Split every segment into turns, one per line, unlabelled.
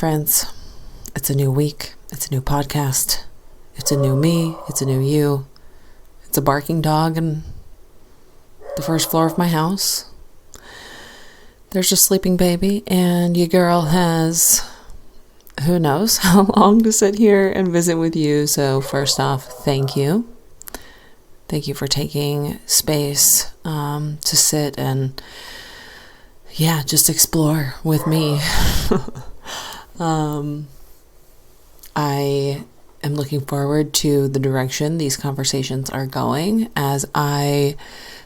friends. It's a new week. It's a new podcast. It's a new me. It's a new you. It's a barking dog in the first floor of my house. There's a sleeping baby, and your girl has who knows how long to sit here and visit with you. So first off, thank you. Thank you for taking space to sit and just explore with me. I am looking forward to the direction these conversations are going, as I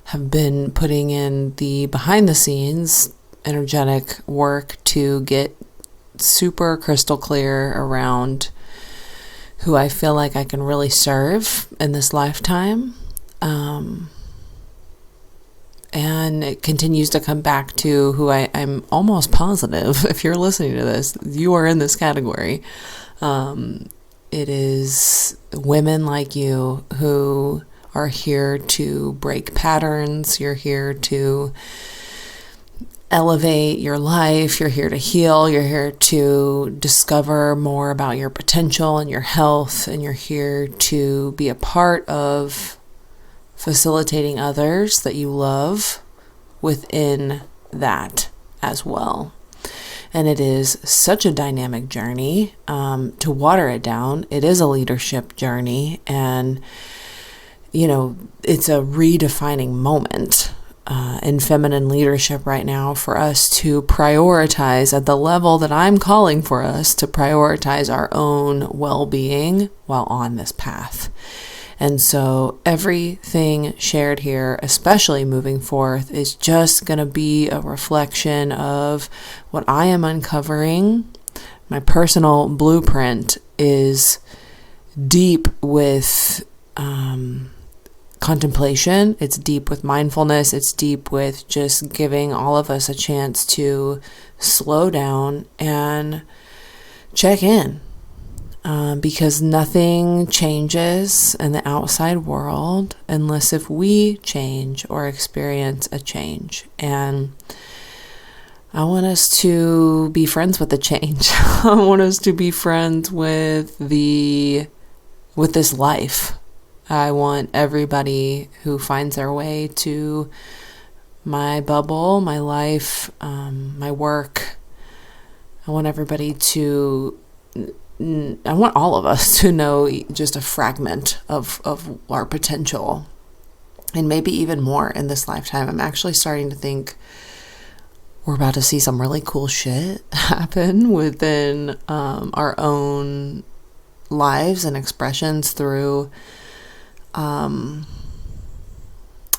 have been putting in the behind the scenes energetic work to get super crystal clear around who I feel like I can really serve in this lifetime. And it continues to come back to who I'm almost positive, if you're listening to this, you are in this category. It is women like you who are here to break patterns. You're here to elevate your life. You're here to heal. You're here to discover more about your potential and your health. And you're here to be a part of facilitating others that you love within that as well. And it is such a dynamic journey. To water it down, it is a leadership journey. And, it's a redefining moment in feminine leadership right now for us to prioritize at the level that I'm calling for us to prioritize our own well-being while on this path. And so everything shared here, especially moving forth, is just going to be a reflection of what I am uncovering. My personal blueprint is deep with contemplation. It's deep with mindfulness. It's deep with just giving all of us a chance to slow down and check in. Because nothing changes in the outside world unless if we change or experience a change. And I want us to be friends with the change. I want us to be friends with this life. I want everybody who finds their way to my bubble, my life, my work. I want all of us to know just a fragment of our potential, and maybe even more in this lifetime. I'm actually starting to think we're about to see some really cool shit happen within our own lives and expressions through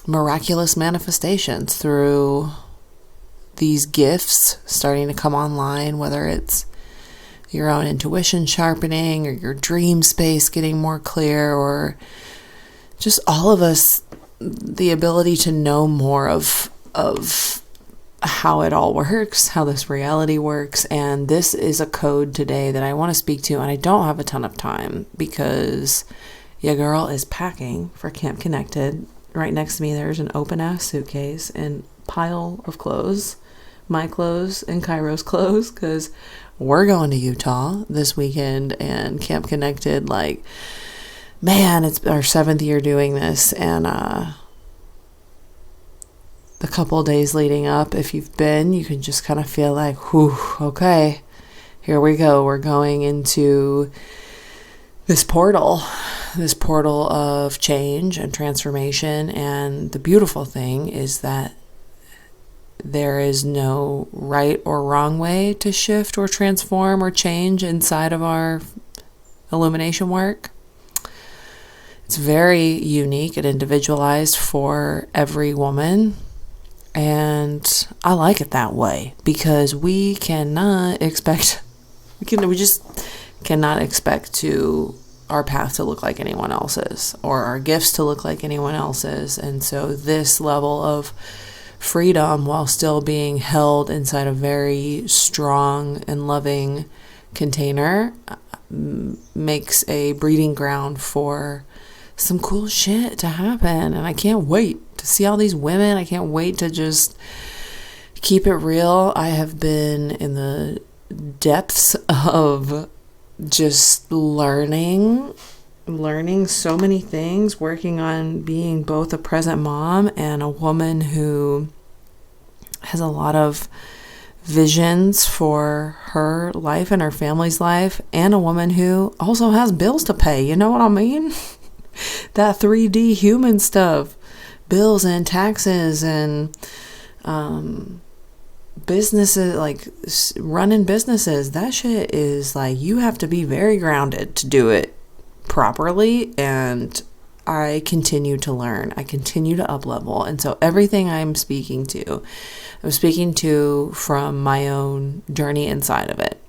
miraculous manifestations, through these gifts starting to come online, whether it's your own intuition sharpening or your dream space getting more clear, or just all of us, the ability to know more of how it all works, how this reality works. And this is a code today that I want to speak to, and I don't have a ton of time because your girl is packing for Camp Connected. Right next to me there's an open ass suitcase and pile of clothes, my clothes and Cairo's clothes, because we're going to Utah this weekend, and Camp Connected, it's our 7th year doing this. And the couple of days leading up, if you've been, you can just kind of feel like, whew, okay, here we go. We're going into this portal of change and transformation. And the beautiful thing is that there is no right or wrong way to shift or transform or change inside of our illumination work. It's very unique and individualized for every woman. And I like it that way, because we just cannot expect our path to look like anyone else's, or our gifts to look like anyone else's. And so this level of freedom, while still being held inside a very strong and loving container, makes a breeding ground for some cool shit to happen. And I can't wait to see all these women. I can't wait to just keep it real. I have been in the depths of just learning so many things, working on being both a present mom and a woman who has a lot of visions for her life and her family's life, and a woman who also has bills to pay. You know what I mean? That 3D human stuff, bills and taxes and businesses, like running businesses. That shit is like, you have to be very grounded to do it properly. And I continue to learn. I continue to up level. And so everything I'm speaking to from my own journey inside of it.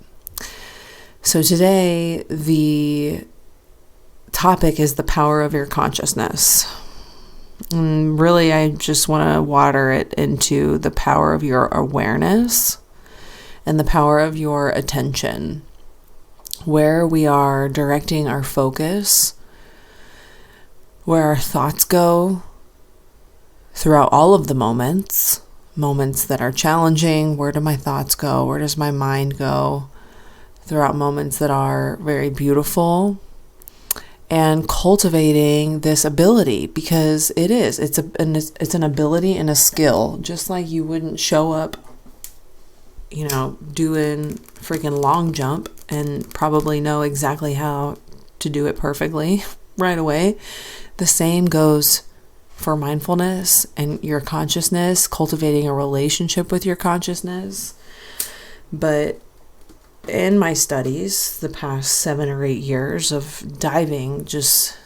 So today, the topic is the power of your consciousness. And really, I just want to water it into the power of your awareness and the power of your attention, where we are directing our focus, where our thoughts go throughout all of the moments that are challenging. Where do my thoughts go? Where does my mind go? Throughout moments that are very beautiful. And cultivating this ability, because it's an ability and a skill. Just like you wouldn't show up, doing freaking long jump and probably know exactly how to do it perfectly right away. The same goes for mindfulness and your consciousness, cultivating a relationship with your consciousness. But in my studies, the past 7 or 8 years of diving just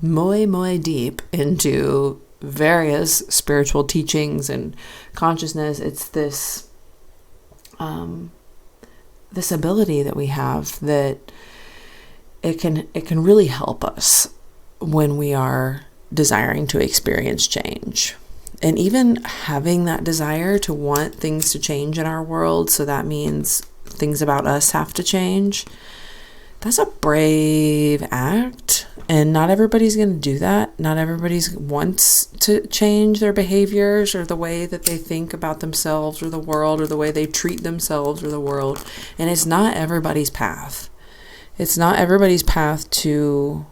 muy deep into various spiritual teachings and consciousness, it's this this ability that we have that it can really help us when we are desiring to experience change. And even having that desire to want things to change in our world, so that means things about us have to change. That's a brave act, and not everybody's going to do that. Not everybody wants to change their behaviors or the way that they think about themselves or the world or the way they treat themselves or the world. And it's not everybody's path. It's not everybody's path to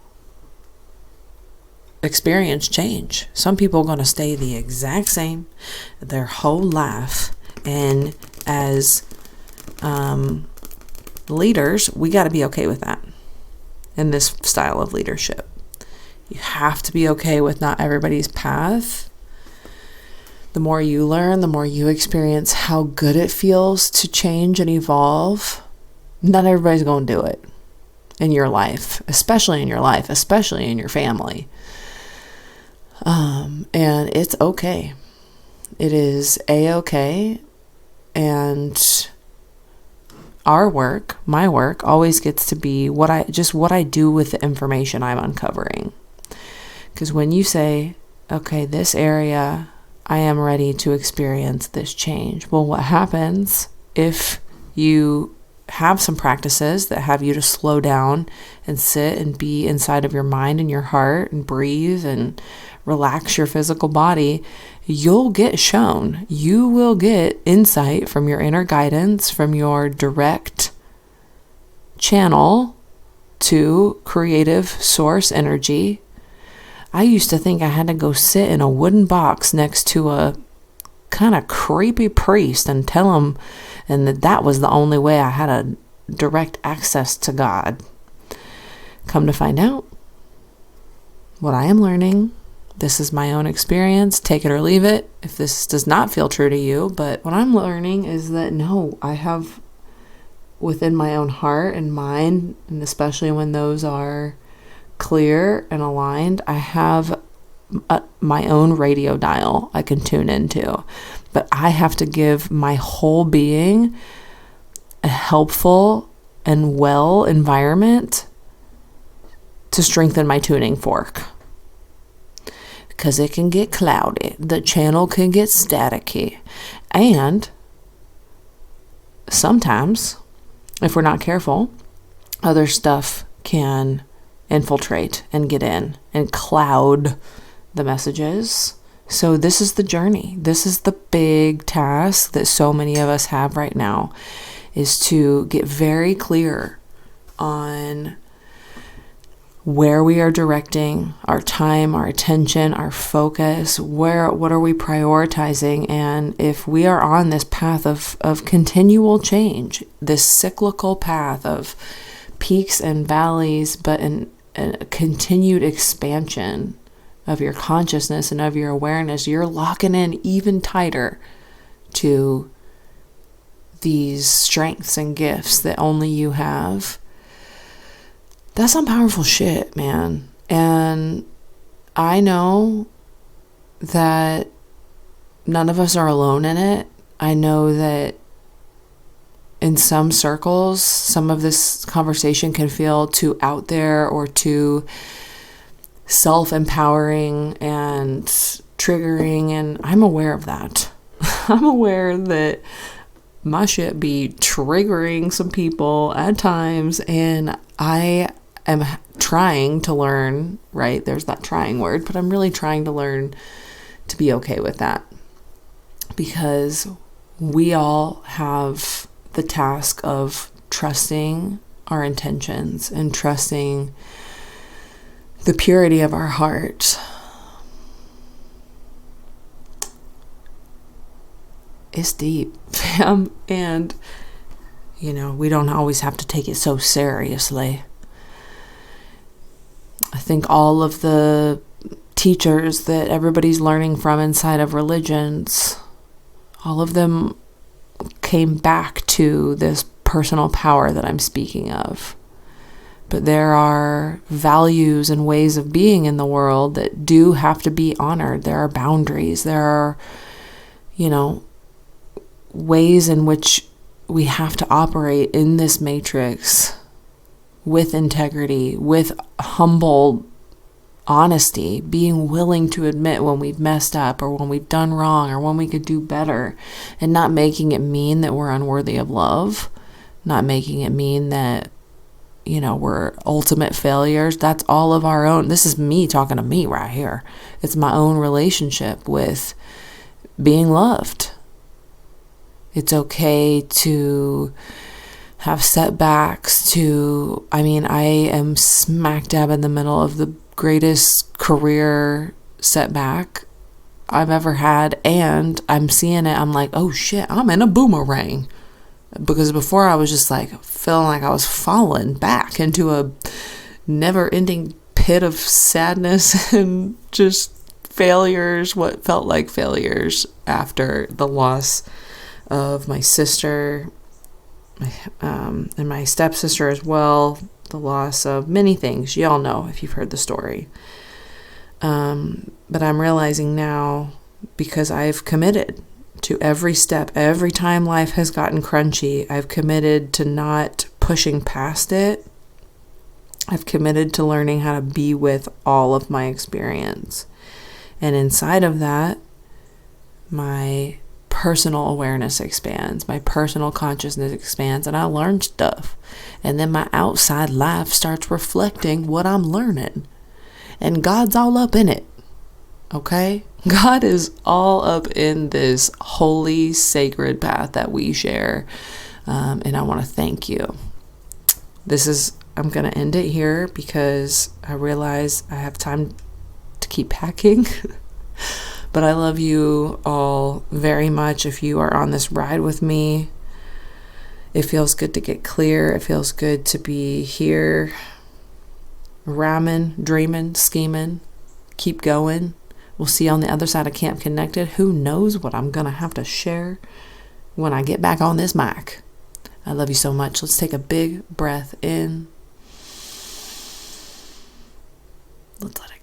experience change. Some people are going to stay the exact same their whole life, and as leaders, we got to be okay with that in this style of leadership. You have to be okay with not everybody's path. The more you learn, the more you experience how good it feels to change and evolve. Not everybody's going to do it in your life, especially in your family. And it's okay. It is a-okay. And our work, my work, always gets to be what I do with the information I'm uncovering. Because when you say, okay, this area, I am ready to experience this change. Well, what happens if you have some practices that have you to slow down and sit and be inside of your mind and your heart and breathe and relax your physical body? You'll get shown. You will get insight from your inner guidance, from your direct channel to creative source energy. I used to think I had to go sit in a wooden box next to a kind of creepy priest and tell him, and that was the only way I had a direct access to God. Come to find out, what I am learning, this is my own experience, take it or leave it if this does not feel true to you, but what I'm learning is that no, I have within my own heart and mind, and especially when those are clear and aligned, I have my own radio dial I can tune into. But I have to give my whole being a helpful and well environment to strengthen my tuning fork. Because it can get cloudy. The channel can get staticky. And sometimes, if we're not careful, other stuff can infiltrate and get in and cloud the messages. So this is the journey. This is the big task that so many of us have right now, is to get very clear on where we are directing our time, our attention, our focus, what are we prioritizing? And if we are on this path of continual change, this cyclical path of peaks and valleys, but a continued expansion of your consciousness and of your awareness, you're locking in even tighter to these strengths and gifts that only you have. That's some powerful shit, man. And I know that none of us are alone in it. I know that in some circles, some of this conversation can feel too out there or too self-empowering and triggering, and I'm aware of that. I'm aware that my shit be triggering some people at times, and I am trying to learn, right? There's that trying word, but I'm really trying to learn to be okay with that, because we all have the task of trusting our intentions and trusting the purity of our heart. It's deep, fam, and we don't always have to take it so seriously. I think all of the teachers that everybody's learning from inside of religions, all of them came back to this personal power that I'm speaking of. But there are values and ways of being in the world that do have to be honored. There are boundaries. There are, ways in which we have to operate in this matrix with integrity, with humble honesty, being willing to admit when we've messed up or when we've done wrong or when we could do better, and not making it mean that we're unworthy of love, not making it mean that, we're ultimate failures. That's all of our own. This is me talking to me right here. It's my own relationship with being loved. It's okay to have setbacks, I am smack dab in the middle of the greatest career setback I've ever had, and I'm seeing it. I'm like, oh shit, I'm in a boomerang. Because before I was just feeling like I was falling back into a never-ending pit of sadness and just failures, what felt like failures after the loss of my sister and my stepsister as well, the loss of many things. Y'all know if you've heard the story. But I'm realizing now, because I've committed to every step, every time life has gotten crunchy, I've committed to not pushing past it. I've committed to learning how to be with all of my experience. And inside of that, my personal awareness expands, my personal consciousness expands, and I learn stuff. And then my outside life starts reflecting what I'm learning. And God's all up in it. Okay? God is all up in this holy, sacred path that we share. And I want to thank you. I'm going to end it here because I realize I have time to keep packing. But I love you all very much. If you are on this ride with me, it feels good to get clear. It feels good to be here, rhyming, dreaming, scheming. Keep going. We'll see you on the other side of Camp Connected. Who knows what I'm going to have to share when I get back on this mic. I love you so much. Let's take a big breath in. Let's let it go.